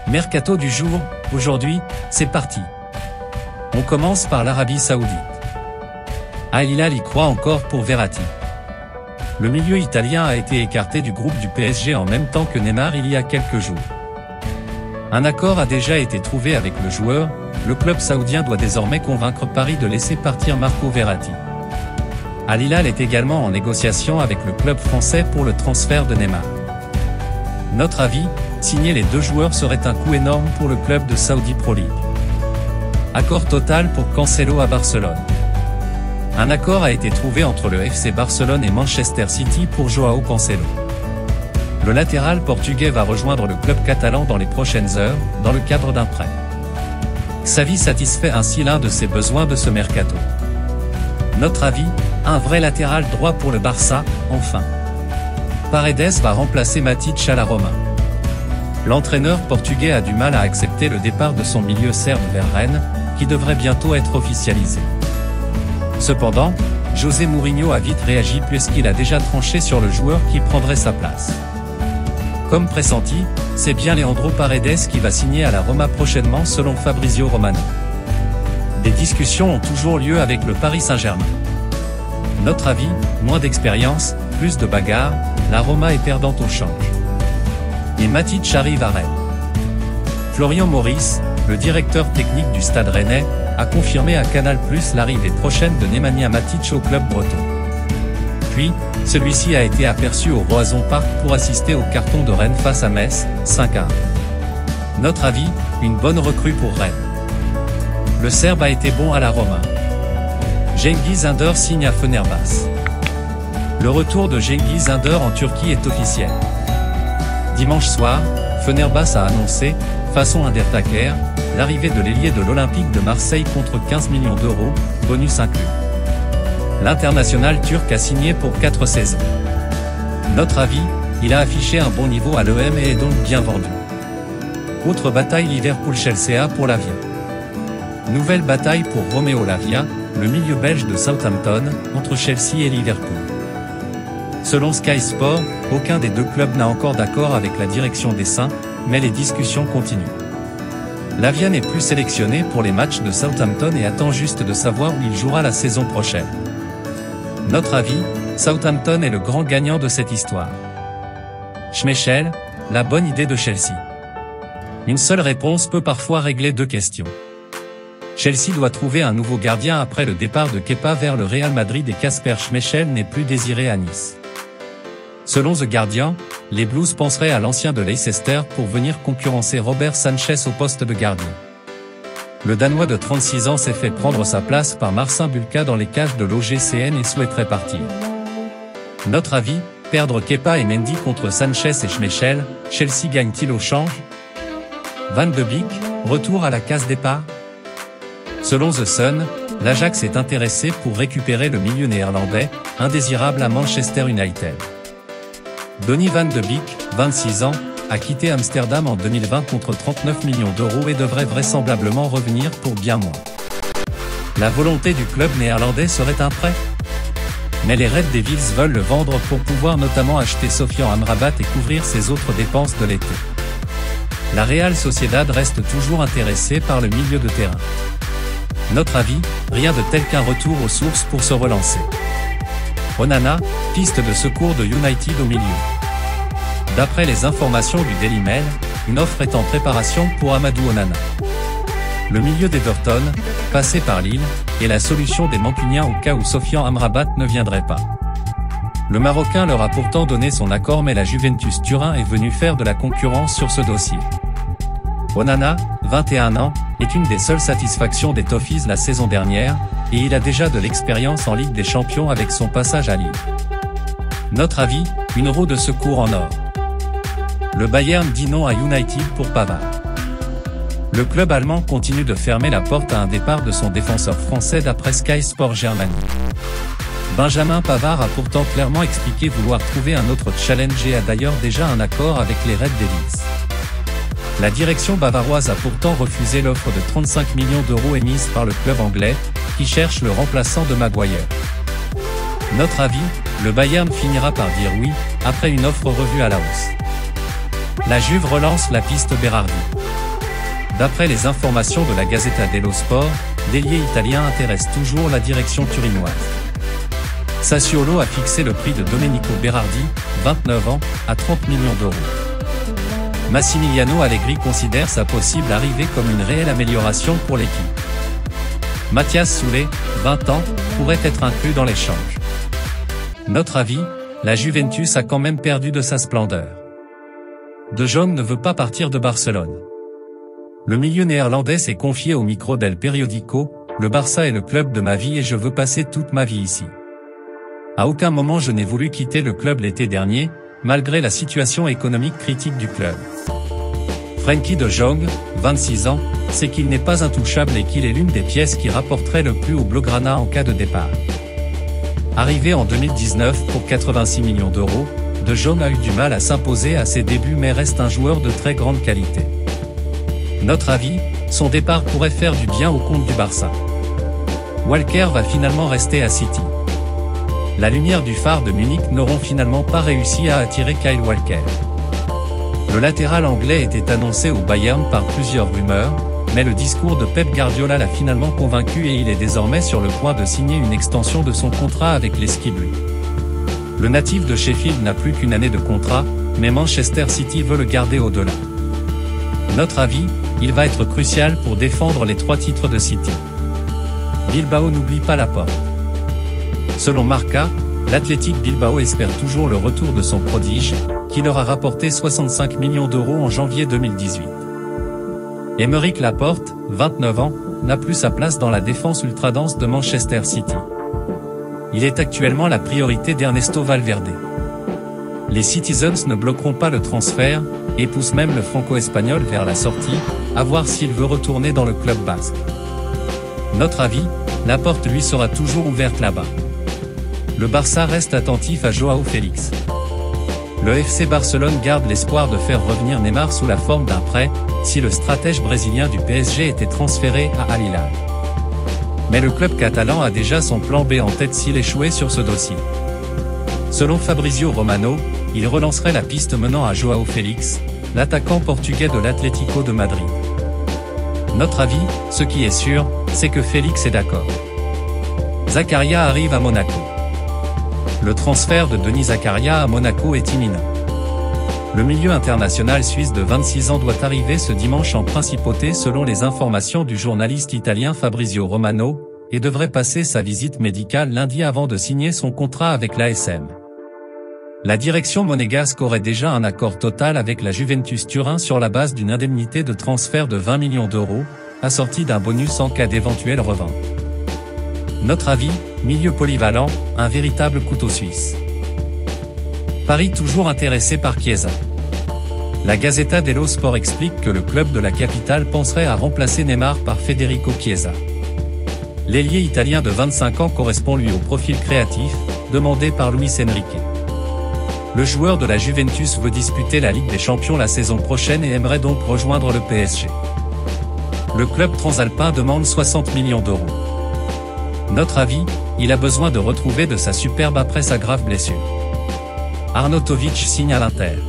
Mercato du jour, aujourd'hui, c'est parti. On commence par l'Arabie Saoudite. Al Hilal y croit encore pour Verratti. Le milieu italien a été écarté du groupe du PSG en même temps que Neymar il y a quelques jours. Un accord a déjà été trouvé avec le joueur, le club saoudien doit désormais convaincre Paris de laisser partir Marco Verratti. Al Hilal est également en négociation avec le club français pour le transfert de Neymar. Notre avis, signer les deux joueurs serait un coût énorme pour le club de Saudi Pro League. Accord total pour Cancelo à Barcelone. Un accord a été trouvé entre le FC Barcelone et Manchester City pour Joao Cancelo. Le latéral portugais va rejoindre le club catalan dans les prochaines heures, dans le cadre d'un prêt. Xavi satisfait ainsi l'un de ses besoins de ce mercato. Notre avis, un vrai latéral droit pour le Barça, enfin. Paredes va remplacer Matic à la Roma. L'entraîneur portugais a du mal à accepter le départ de son milieu serbe vers Rennes, qui devrait bientôt être officialisé. Cependant, José Mourinho a vite réagi puisqu'il a déjà tranché sur le joueur qui prendrait sa place. Comme pressenti, c'est bien Leandro Paredes qui va signer à la Roma prochainement selon Fabrizio Romano. Des discussions ont toujours lieu avec le Paris Saint-Germain. Notre avis, moins d'expérience, plus de bagarre, la Roma est perdante au change. Et Matic arrive à Rennes. Florian Maurice, le directeur technique du Stade Rennais, a confirmé à Canal+ l'arrivée prochaine de Nemanja Matic au club breton. Puis, celui-ci a été aperçu au Roazhon Park pour assister au carton de Rennes face à Metz, 5-1. Notre avis, une bonne recrue pour Rennes. Le Serbe a été bon à la Roma. Cengiz Ünder signe à Fenerbahçe. Le retour de Cengiz Ünder en Turquie est officiel. Dimanche soir, Fenerbahçe a annoncé, façon Undertaker, l'arrivée de l'ailier de l'Olympique de Marseille contre 15 millions d'euros, bonus inclus. L'international turc a signé pour 4 saisons. Notre avis, il a affiché un bon niveau à l'EM et est donc bien vendu. Autre bataille Liverpool-Chelsea pour Lavia. Nouvelle bataille pour Romeo Lavia, le milieu belge de Southampton, entre Chelsea et Liverpool. Selon Sky Sport, aucun des deux clubs n'a encore d'accord avec la direction des Saints, mais les discussions continuent. Lavia n'est plus sélectionné pour les matchs de Southampton et attend juste de savoir où il jouera la saison prochaine. Notre avis, Southampton est le grand gagnant de cette histoire. Schmeichel, la bonne idée de Chelsea. Une seule réponse peut parfois régler deux questions. Chelsea doit trouver un nouveau gardien après le départ de Kepa vers le Real Madrid et Kasper Schmeichel n'est plus désiré à Nice. Selon The Guardian, les Blues penseraient à l'ancien de Leicester pour venir concurrencer Robert Sanchez au poste de gardien. Le Danois de 36 ans s'est fait prendre sa place par Marcin Bulka dans les cages de l'OGCN et souhaiterait partir. Notre avis, perdre Kepa et Mendy contre Sanchez et Schmeichel, Chelsea gagne-t-il au change? Van de Beek, retour à la case départ? Selon The Sun, l'Ajax est intéressé pour récupérer le milieu néerlandais, indésirable à Manchester United. Donny van de Beek, 26 ans, a quitté Amsterdam en 2020 contre 39 millions d'euros et devrait vraisemblablement revenir pour bien moins. La volonté du club néerlandais serait un prêt? Mais les Red Devils veulent le vendre pour pouvoir notamment acheter Sofian Amrabat et couvrir ses autres dépenses de l'été. La Real Sociedad reste toujours intéressée par le milieu de terrain. Notre avis, rien de tel qu'un retour aux sources pour se relancer. Onana, piste de secours de United au milieu. D'après les informations du Daily Mail, une offre est en préparation pour Amadou Onana. Le milieu d'Everton, passé par Lille, est la solution des Mancuniens au cas où Sofian Amrabat ne viendrait pas. Le Marocain leur a pourtant donné son accord mais la Juventus Turin est venue faire de la concurrence sur ce dossier. Onana, 21 ans, est une des seules satisfactions des Toffees la saison dernière, et il a déjà de l'expérience en Ligue des Champions avec son passage à Lille. Notre avis, une roue de secours en or. Le Bayern dit non à United pour Pavard. Le club allemand continue de fermer la porte à un départ de son défenseur français d'après Sky Sport Germany. Benjamin Pavard a pourtant clairement expliqué vouloir trouver un autre challenge et a d'ailleurs déjà un accord avec les Red Devils. La direction bavaroise a pourtant refusé l'offre de 35 millions d'euros émise par le club anglais, qui cherche le remplaçant de Maguire. Notre avis, le Bayern finira par dire oui, après une offre revue à la hausse. La Juve relance la piste Berardi. D'après les informations de la Gazzetta dello Sport, l'ailier italien intéresse toujours la direction turinoise. Sassuolo a fixé le prix de Domenico Berardi, 29 ans, à 30 millions d'euros. Massimiliano Allegri considère sa possible arrivée comme une réelle amélioration pour l'équipe. Mathias Soulé, 20 ans, pourrait être inclus dans l'échange. Notre avis, la Juventus a quand même perdu de sa splendeur. De Jong ne veut pas partir de Barcelone. Le milieu néerlandais s'est confié au micro d'El Periodico, le Barça est le club de ma vie et je veux passer toute ma vie ici. À aucun moment je n'ai voulu quitter le club l'été dernier, malgré la situation économique critique du club. Frenkie de Jong, 26 ans, sait qu'il n'est pas intouchable et qu'il est l'une des pièces qui rapporterait le plus au Blaugrana en cas de départ. Arrivé en 2019 pour 86 millions d'euros, De Jong a eu du mal à s'imposer à ses débuts mais reste un joueur de très grande qualité. Notre avis, son départ pourrait faire du bien au compte du Barça. Walker va finalement rester à City. La lumière du phare de Munich n'auront finalement pas réussi à attirer Kyle Walker. Le latéral anglais était annoncé au Bayern par plusieurs rumeurs, mais le discours de Pep Guardiola l'a finalement convaincu et il est désormais sur le point de signer une extension de son contrat avec les Ski Blues. Le natif de Sheffield n'a plus qu'une année de contrat, mais Manchester City veut le garder au-delà. Notre avis, il va être crucial pour défendre les 3 titres de City. Bilbao n'oublie pas la porte. Selon Marca, l'Athletic Bilbao espère toujours le retour de son prodige, qui leur a rapporté 65 millions d'euros en janvier 2018. Aymeric Laporte, 29 ans, n'a plus sa place dans la défense ultra-dense de Manchester City. Il est actuellement la priorité d'Ernesto Valverde. Les Citizens ne bloqueront pas le transfert, et poussent même le franco-espagnol vers la sortie, à voir s'il veut retourner dans le club basque. Notre avis, la porte lui sera toujours ouverte là-bas. Le Barça reste attentif à Joao Félix. Le FC Barcelone garde l'espoir de faire revenir Neymar sous la forme d'un prêt, si le stratège brésilien du PSG était transféré à Al Hilal. Mais le club catalan a déjà son plan B en tête s'il échouait sur ce dossier. Selon Fabrizio Romano, il relancerait la piste menant à Joao Félix, l'attaquant portugais de l'Atlético de Madrid. Notre avis, ce qui est sûr, c'est que Félix est d'accord. Zakaria arrive à Monaco. Le transfert de Denis Zakaria à Monaco est imminent. Le milieu international suisse de 26 ans doit arriver ce dimanche en principauté selon les informations du journaliste italien Fabrizio Romano, et devrait passer sa visite médicale lundi avant de signer son contrat avec l'ASM. La direction monégasque aurait déjà un accord total avec la Juventus Turin sur la base d'une indemnité de transfert de 20 millions d'euros, assortie d'un bonus en cas d'éventuelle revente. Notre avis, milieu polyvalent, un véritable couteau suisse. Paris toujours intéressé par Chiesa. La Gazzetta dello Sport explique que le club de la capitale penserait à remplacer Neymar par Federico Chiesa. L'ailier italien de 25 ans correspond lui au profil créatif, demandé par Luis Enrique. Le joueur de la Juventus veut disputer la Ligue des Champions la saison prochaine et aimerait donc rejoindre le PSG. Le club transalpin demande 60 millions d'euros. Notre avis, il a besoin de retrouver de sa superbe après sa grave blessure. Arnautovic signe à l'Inter.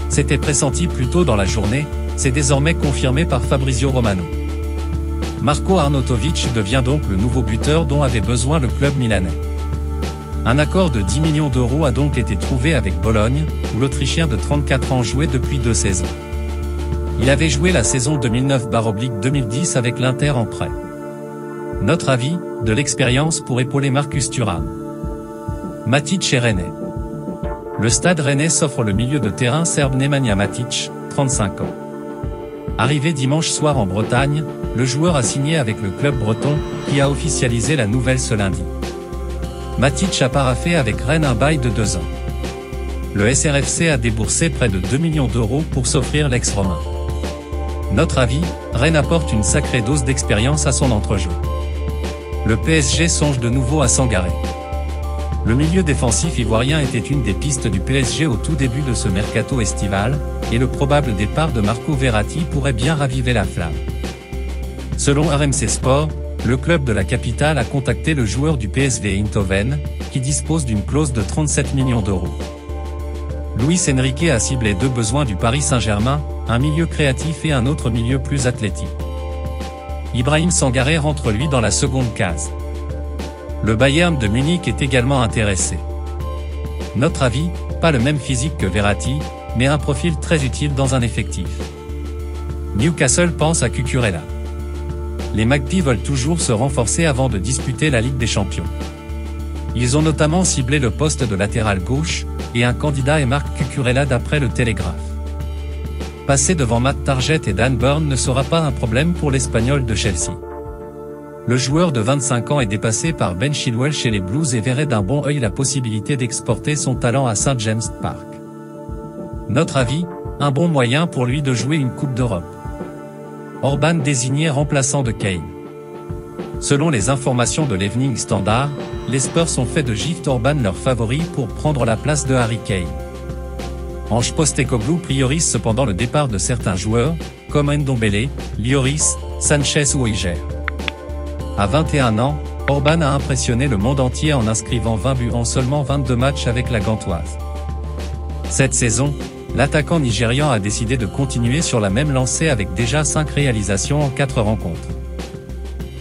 C'était pressenti plus tôt dans la journée, c'est désormais confirmé par Fabrizio Romano. Marco Arnautovic devient donc le nouveau buteur dont avait besoin le club milanais. Un accord de 10 millions d'euros a donc été trouvé avec Bologne, où l'Autrichien de 34 ans jouait depuis 2 saisons. Il avait joué la saison 2009/2010 avec l'Inter en prêt. Notre avis, de l'expérience pour épauler Marcus Thuram. Matic et Rennais. Le Stade Rennais s'offre le milieu de terrain serbe Nemanja Matic, 35 ans. Arrivé dimanche soir en Bretagne, le joueur a signé avec le club breton, qui a officialisé la nouvelle ce lundi. Matic a paraphé avec Rennes un bail de 2 ans. Le SRFC a déboursé près de 2 millions d'euros pour s'offrir l'ex-romain. Notre avis, Rennes apporte une sacrée dose d'expérience à son entrejeu. Le PSG songe de nouveau à s'engarer. Le milieu défensif ivoirien était une des pistes du PSG au tout début de ce mercato estival, et le probable départ de Marco Verratti pourrait bien raviver la flamme. Selon RMC Sport, le club de la capitale a contacté le joueur du PSV Eindhoven, qui dispose d'une clause de 37 millions d'euros. Luis Enrique a ciblé deux besoins du Paris Saint-Germain, un milieu créatif et un autre milieu plus athlétique. Ibrahim Sangaré rentre lui dans la seconde case. Le Bayern de Munich est également intéressé. Notre avis, pas le même physique que Verratti, mais un profil très utile dans un effectif. Newcastle pense à Cucurella. Les Magpies veulent toujours se renforcer avant de disputer la Ligue des Champions. Ils ont notamment ciblé le poste de latéral gauche, et un candidat est Marc Cucurella d'après le Télégraphe. Passer devant Matt Targett et Dan Burn ne sera pas un problème pour l'Espagnol de Chelsea. Le joueur de 25 ans est dépassé par Ben Chilwell chez les Blues et verrait d'un bon œil la possibilité d'exporter son talent à St James Park. Notre avis, un bon moyen pour lui de jouer une Coupe d'Europe. Orban désigné remplaçant de Kane. Selon les informations de l'Evening Standard, les Spurs ont fait de Gift Orban leur favori pour prendre la place de Harry Kane. Ange Postecoglou priorise cependant le départ de certains joueurs, comme Ndombele, Lloris, Sanchez ou Iger. À 21 ans, Orban a impressionné le monde entier en inscrivant 20 buts en seulement 22 matchs avec la Gantoise. Cette saison, l'attaquant nigérian a décidé de continuer sur la même lancée avec déjà 5 réalisations en 4 rencontres.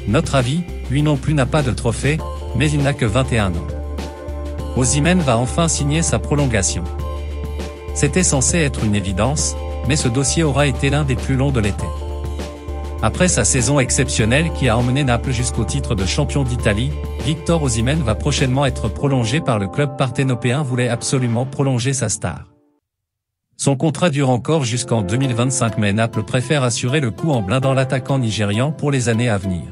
Notre avis, lui non plus n'a pas de trophée, mais il n'a que 21 ans. Osimhen va enfin signer sa prolongation. C'était censé être une évidence, mais ce dossier aura été l'un des plus longs de l'été. Après sa saison exceptionnelle qui a emmené Naples jusqu'au titre de champion d'Italie, Victor Osimhen va prochainement être prolongé par le club parthénopéen voulait absolument prolonger sa star. Son contrat dure encore jusqu'en 2025 mais Naples préfère assurer le coup en blindant l'attaquant nigérian pour les années à venir.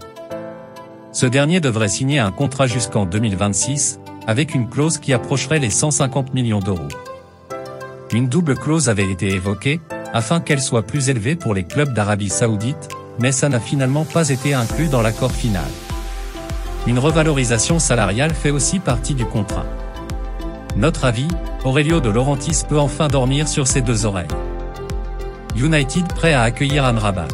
Ce dernier devrait signer un contrat jusqu'en 2026, avec une clause qui approcherait les 150 millions d'euros. Une double clause avait été évoquée, afin qu'elle soit plus élevée pour les clubs d'Arabie Saoudite, mais ça n'a finalement pas été inclus dans l'accord final. Une revalorisation salariale fait aussi partie du contrat. Notre avis, Aurelio De Laurentiis peut enfin dormir sur ses deux oreilles. United prêt à accueillir Amrabat.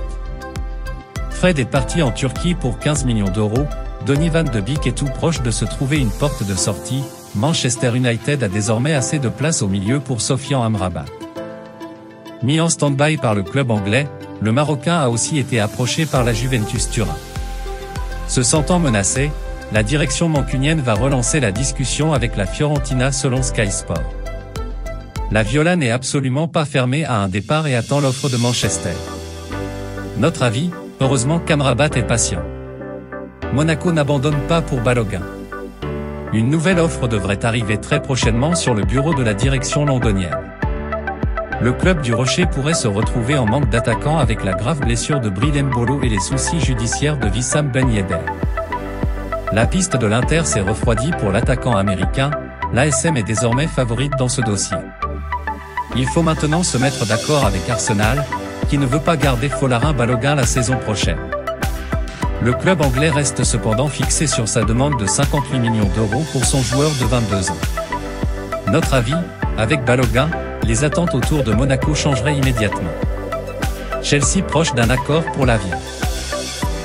Fred est parti en Turquie pour 15 millions d'euros, Donny van de Beek est tout proche de se trouver une porte de sortie, Manchester United a désormais assez de place au milieu pour Sofian Amrabat. Mis en stand-by par le club anglais, le Marocain a aussi été approché par la Juventus Turin. Se sentant menacé, la direction mancunienne va relancer la discussion avec la Fiorentina selon Sky Sport. La Viola n'est absolument pas fermée à un départ et attend l'offre de Manchester. Notre avis, heureusement qu'Amrabat est patient. Monaco n'abandonne pas pour Balogun. Une nouvelle offre devrait arriver très prochainement sur le bureau de la direction londonienne. Le club du Rocher pourrait se retrouver en manque d'attaquants avec la grave blessure de Bril Mbolo et les soucis judiciaires de Wissam Ben Yedder. La piste de l'Inter s'est refroidie pour l'attaquant américain, l'ASM est désormais favorite dans ce dossier. Il faut maintenant se mettre d'accord avec Arsenal, qui ne veut pas garder Folarin Balogun la saison prochaine. Le club anglais reste cependant fixé sur sa demande de 58 millions d'euros pour son joueur de 22 ans. Notre avis, avec Balogun, les attentes autour de Monaco changeraient immédiatement. Chelsea proche d'un accord pour l'avenir.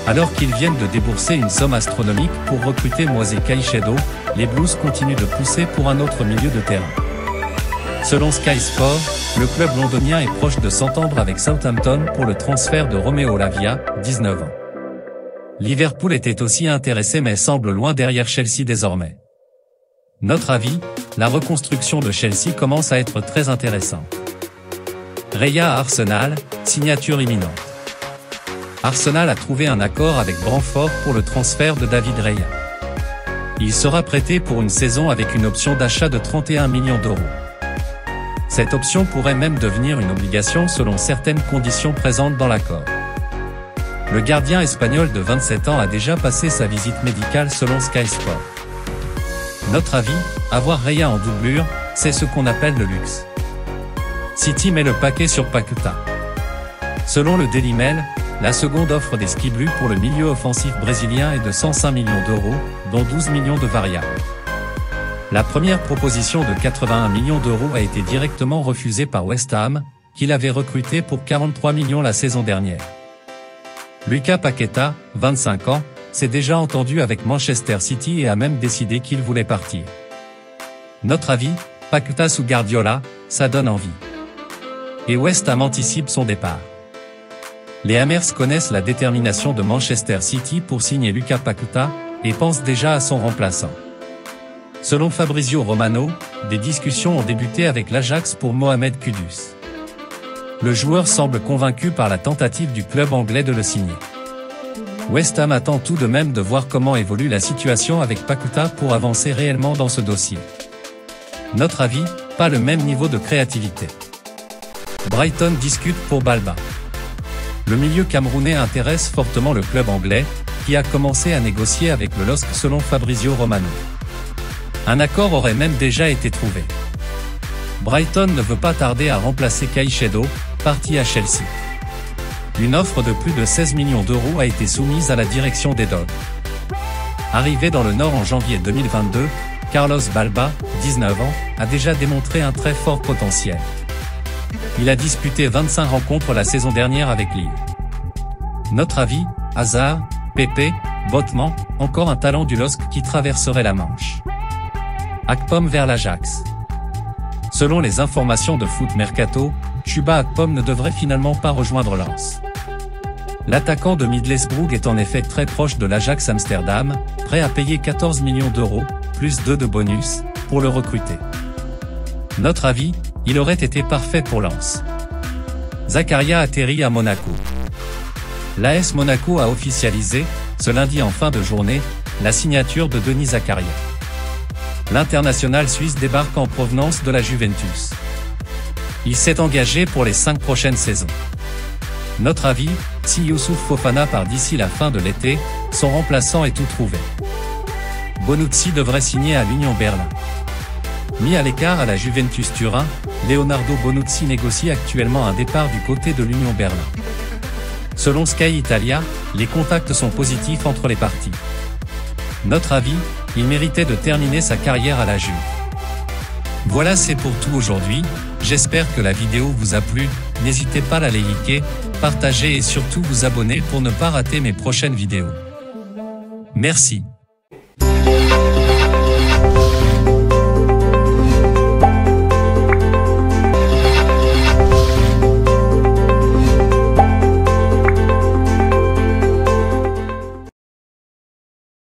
Alors qu'ils viennent de débourser une somme astronomique pour recruter Moisé Caicedo, les Blues continuent de pousser pour un autre milieu de terrain. Selon Sky Sport, le club londonien est proche de s'entendre avec Southampton pour le transfert de Romeo Lavia, 19 ans. Liverpool était aussi intéressé mais semble loin derrière Chelsea désormais. Notre avis, la reconstruction de Chelsea commence à être très intéressante. Raya à Arsenal, signature imminente. Arsenal a trouvé un accord avec Brentford pour le transfert de David Raya. Il sera prêté pour une saison avec une option d'achat de 31 millions d'euros. Cette option pourrait même devenir une obligation selon certaines conditions présentes dans l'accord. Le gardien espagnol de 27 ans a déjà passé sa visite médicale selon Sky Sport. Notre avis, avoir Raya en doublure, c'est ce qu'on appelle le luxe. City met le paquet sur Paquetá. Selon le Daily Mail, la seconde offre des Skiblus pour le milieu offensif brésilien est de 105 millions d'euros, dont 12 millions de variables. La première proposition de 81 millions d'euros a été directement refusée par West Ham, qui l'avait recruté pour 43 millions la saison dernière. Lucas Paquetá, 25 ans, s'est déjà entendu avec Manchester City et a même décidé qu'il voulait partir. Notre avis, Paquetá sous Guardiola, ça donne envie. Et West Ham anticipe son départ. Les Hammers connaissent la détermination de Manchester City pour signer Lucas Paquetá, et pensent déjà à son remplaçant. Selon Fabrizio Romano, des discussions ont débuté avec l'Ajax pour Mohamed Kudus. Le joueur semble convaincu par la tentative du club anglais de le signer. West Ham attend tout de même de voir comment évolue la situation avec Paquetá pour avancer réellement dans ce dossier. Notre avis, pas le même niveau de créativité. Brighton discute pour Balba. Le milieu camerounais intéresse fortement le club anglais, qui a commencé à négocier avec le LOSC selon Fabrizio Romano. Un accord aurait même déjà été trouvé. Brighton ne veut pas tarder à remplacer Caicedo, parti à Chelsea. Une offre de plus de 16 millions d'euros a été soumise à la direction des Dogs. Arrivé dans le Nord en janvier 2022, Carlos Balba, 19 ans, a déjà démontré un très fort potentiel. Il a disputé 25 rencontres la saison dernière avec Lille. Notre avis, Hazard, Pepe, Botman, encore un talent du LOSC qui traverserait la Manche. Akpom vers l'Ajax. Selon les informations de Foot Mercato, Chuba Akpom ne devrait finalement pas rejoindre Lens. L'attaquant de Middlesbrough est en effet très proche de l'Ajax Amsterdam, prêt à payer 14 millions d'euros, plus 2 de bonus, pour le recruter. Notre avis, il aurait été parfait pour Lens. Zakaria atterrit à Monaco. L'AS Monaco a officialisé, ce lundi en fin de journée, la signature de Denis Zakaria. L'international suisse débarque en provenance de la Juventus. Il s'est engagé pour les 5 prochaines saisons. Notre avis, si Youssouf Fofana part d'ici la fin de l'été, son remplaçant est tout trouvé. Bonucci devrait signer à l'Union Berlin. Mis à l'écart à la Juventus Turin, Leonardo Bonucci négocie actuellement un départ du côté de l'Union Berlin. Selon Sky Italia, les contacts sont positifs entre les parties. Notre avis, il méritait de terminer sa carrière à la Juve. Voilà, c'est pour tout aujourd'hui, j'espère que la vidéo vous a plu, n'hésitez pas à la liker, partager et surtout vous abonner pour ne pas rater mes prochaines vidéos. Merci.